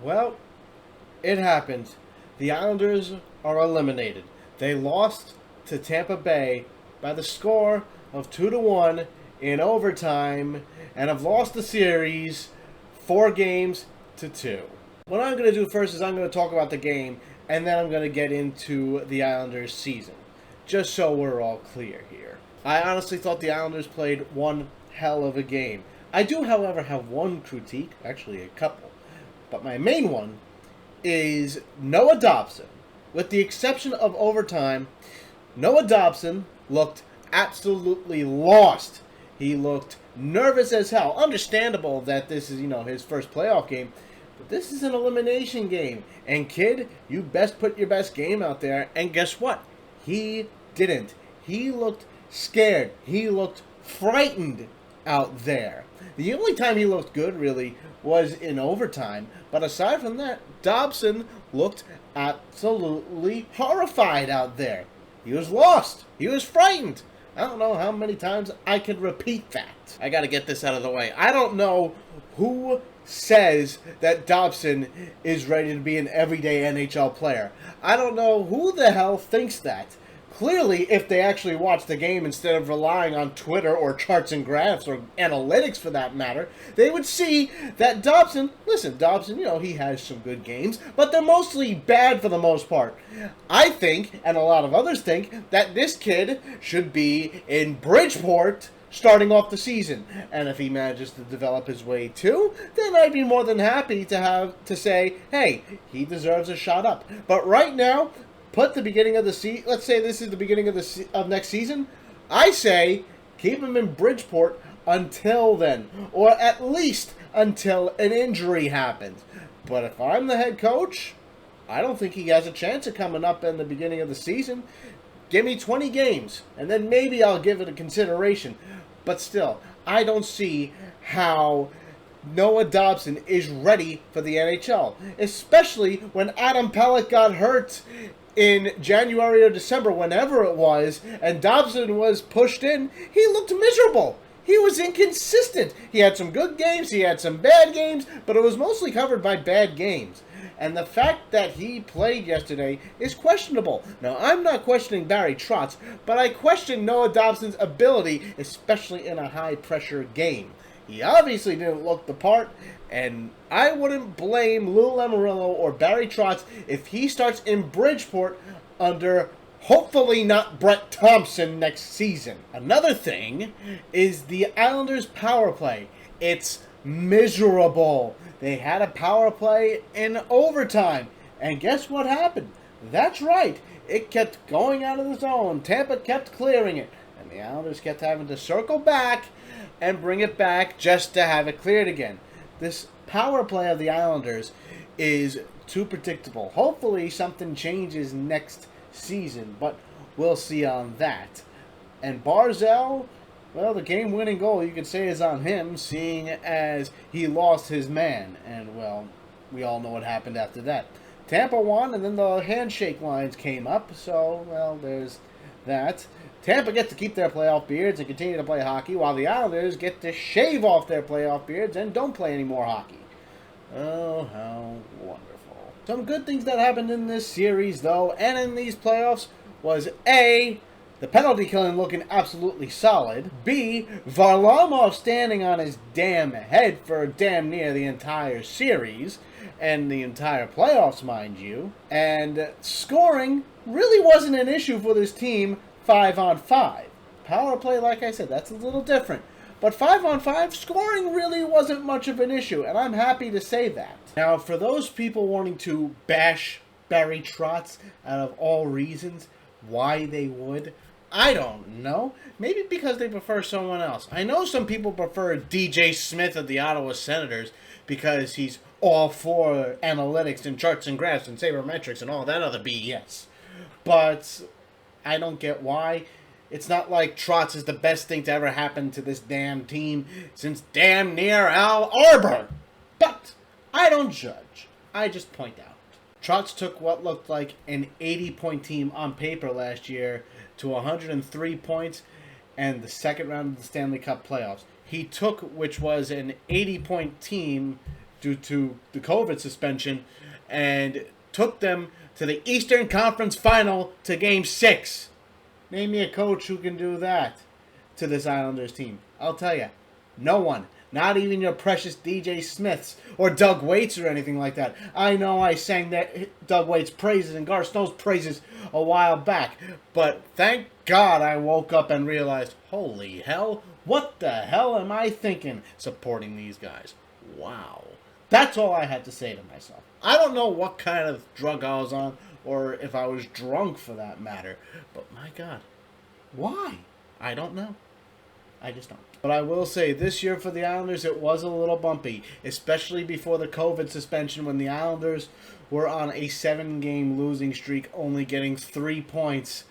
Well, it happens. The Islanders are eliminated. They lost to Tampa Bay by the score of 2-1 in overtime and have lost the series 4 games to 2. What I'm going to do first is I'm going to talk about the game and then I'm going to get into the Islanders season. Just so we're all clear here. I honestly thought the Islanders played one hell of a game. I do, however, have one critique, actually a couple. But my main one is Noah Dobson. With the exception of overtime, Noah Dobson looked absolutely lost. He looked nervous as hell. Understandable that this is, his first playoff game. But this is an elimination game. And kid, you best put your best game out there. And guess what? He didn't. He looked scared. He looked frightened out there. The only time he looked good, really, was in overtime. But aside from that, Dobson looked absolutely horrified out there. He was lost. He was frightened. I don't know how many times I can repeat that. I gotta get this out of the way. I don't know who says that Dobson is ready to be an everyday NHL player. I don't know who the hell thinks that. Clearly, if they actually watch the game instead of relying on Twitter or charts and graphs or analytics for that matter, they would see that Dobson, he has some good games, but they're mostly bad for the most part. I think, and a lot of others think, that this kid should be in Bridgeport starting off the season. And if he manages to develop his way too, then I'd be more than happy to say, hey, he deserves a shot up. But right now, put the beginning of the season, let's say this is the beginning of next season, I say keep him in Bridgeport until then, or at least until an injury happens. But if I'm the head coach, I don't think he has a chance of coming up in the beginning of the season. Give me 20 games, and then maybe I'll give it a consideration. But still, I don't see how Noah Dobson is ready for the NHL, especially when Adam Pelech got hurt in January or December, whenever it was, and Dobson was pushed in. He looked miserable. He was inconsistent. He had some good games, he had some bad games, but it was mostly covered by bad games. And the fact that he played yesterday is questionable. Now, I'm not questioning Barry Trotz, but I question Noah Dobson's ability, especially in a high-pressure game. He obviously didn't look the part, and I wouldn't blame Lou Lamoriello or Barry Trotz if he starts in Bridgeport under hopefully not Brett Thompson next season. Another thing is the Islanders' power play. It's miserable. They had a power play in overtime, and guess what happened? That's right. It kept going out of the zone. Tampa kept clearing it, and the Islanders kept having to circle back and bring it back just to have it cleared again. This power play of the Islanders is too predictable. Hopefully something changes next season, but we'll see on that. And Barzal, well, the game-winning goal, you could say, is on him, seeing as he lost his man. And, well, we all know what happened after that. Tampa won, and then the handshake lines came up, so, well, there's that. Tampa gets to keep their playoff beards and continue to play hockey, while the Islanders get to shave off their playoff beards and don't play any more hockey. Oh, how wonderful. Some good things that happened in this series, though, and in these playoffs, was A, the penalty killing looking absolutely solid. B, Varlamov standing on his damn head for damn near the entire series, and the entire playoffs, mind you. And scoring really wasn't an issue for this team 5-on-5. Power play, like I said, that's a little different. But 5-on-5, scoring really wasn't much of an issue, and I'm happy to say that. Now, for those people wanting to bash Barry Trotz out of all reasons why they would, I don't know. Maybe because they prefer someone else. I know some people prefer DJ Smith of the Ottawa Senators because he's all for analytics and charts and graphs and sabermetrics and all that other BS. But I don't get why. It's not like Trotz is the best thing to ever happen to this damn team since damn near Al Arbor. But I don't judge. I just point out. Trotz took what looked like an 80-point team on paper last year to 103 points and the second round of the Stanley Cup playoffs. He took, which was an 80-point team due to the COVID suspension, and took them to the Eastern Conference Final to Game 6. Name me a coach who can do that to this Islanders team. I'll tell you, no one. Not even your precious DJ Smiths or Doug Waits or anything like that. I know I sang that Doug Waits' praises and Garth Snow's praises a while back, but thank God I woke up and realized, holy hell, what the hell am I thinking supporting these guys? Wow. That's all I had to say to myself. I don't know what kind of drug I was on, or if I was drunk for that matter, but my God, why? I don't know. I just don't. But I will say, this year for the Islanders, it was a little bumpy, especially before the COVID suspension when the Islanders were on a 7-game losing streak, only getting 3 points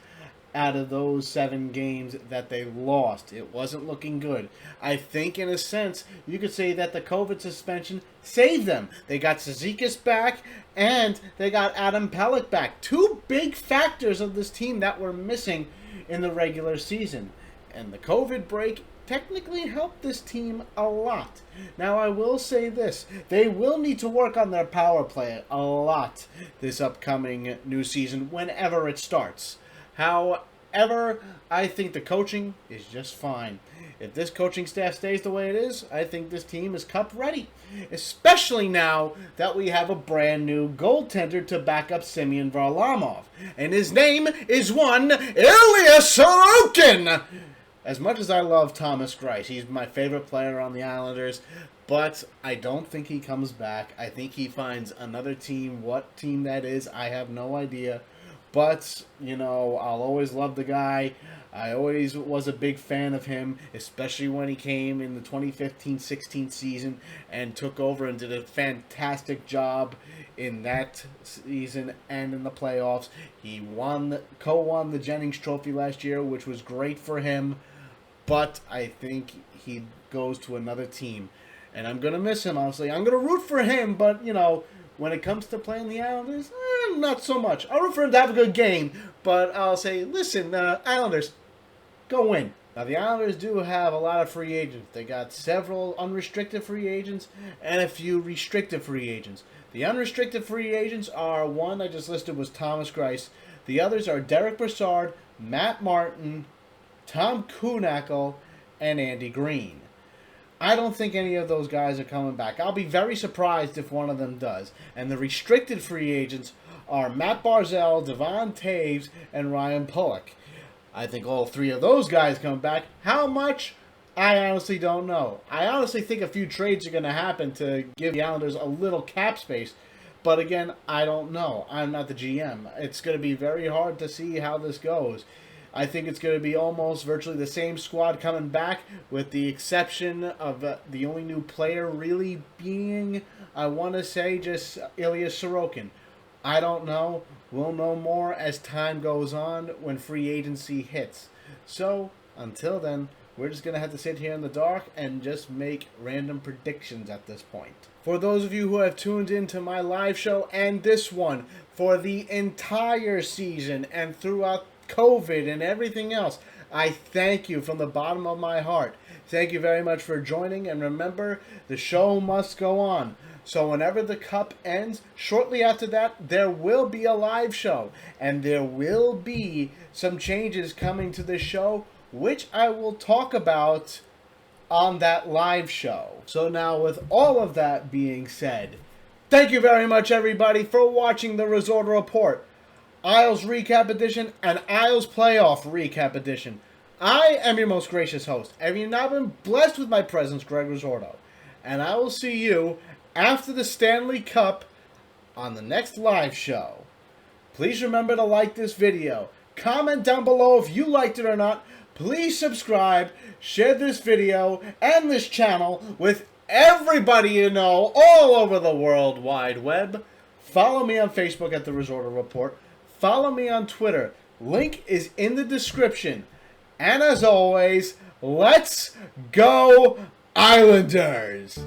out of those 7 games that they lost. It wasn't looking good. I think, in a sense, you could say that the COVID suspension saved them. They got Zizekas back, and they got Adam Pelech back. 2 big factors of this team that were missing in the regular season. And the COVID break technically helped this team a lot. Now, I will say this. They will need to work on their power play a lot this upcoming new season whenever it starts. However, I think the coaching is just fine. If this coaching staff stays the way it is, I think this team is cup ready. Especially now that we have a brand new goaltender to back up Semyon Varlamov. And his name is one Ilya Sorokin! As much as I love Thomas Greiss, he's my favorite player on the Islanders, but I don't think he comes back. I think he finds another team. What team that is, I have no idea. But, you know, I'll always love the guy. I always was a big fan of him, especially when he came in the 2015-16 season and took over and did a fantastic job in that season and in the playoffs. He co-won the Jennings Trophy last year, which was great for him. But I think he goes to another team. And I'm going to miss him, honestly. I'm going to root for him, but, you know, when it comes to playing the Islanders, not so much. I'll root for him to have a good game, but I'll say, listen, Islanders, go win. Now, the Islanders do have a lot of free agents. They got several unrestricted free agents and a few restricted free agents. The unrestricted free agents are, one I just listed was Thomas Greiss. The others are Derek Brassard, Matt Martin, Tom Kuhnackel, and Andy Green. I don't think any of those guys are coming back. I'll be very surprised if one of them does. And the restricted free agents are Matt Barzal, Devon Taves, and Ryan Pulock. I think all 3 of those guys come back. How much? I honestly don't know. I honestly think a few trades are going to happen to give the Islanders a little cap space. But again, I don't know. I'm not the GM. It's going to be very hard to see how this goes. I think it's going to be almost virtually the same squad coming back, with the exception of the only new player really being, I want to say, just Ilya Sorokin. I don't know. We'll know more as time goes on when free agency hits. So, until then, we're just going to have to sit here in the dark and just make random predictions at this point. For those of you who have tuned into my live show and this one for the entire season and throughout COVID and everything else, I thank you from the bottom of my heart. Thank you very much for joining, and remember, the show must go on. So whenever the cup ends, shortly after that, there will be a live show, and there will be some changes coming to the show, which I will talk about on that live show. So now, with all of that being said, thank you very much, everybody, for watching the Risorto Report. Isles Recap Edition and Isles Playoff Recap Edition. I am your most gracious host. Have you now been blessed with my presence, Greg Risorto? And I will see you after the Stanley Cup on the next live show. Please remember to like this video, Comment down below if you liked it or not. Please subscribe, share this video and this channel with everybody you know all over the World Wide Web. Follow me on Facebook at The Risorto Report. Follow me on Twitter. Link is in the description. And as always, let's go Islanders!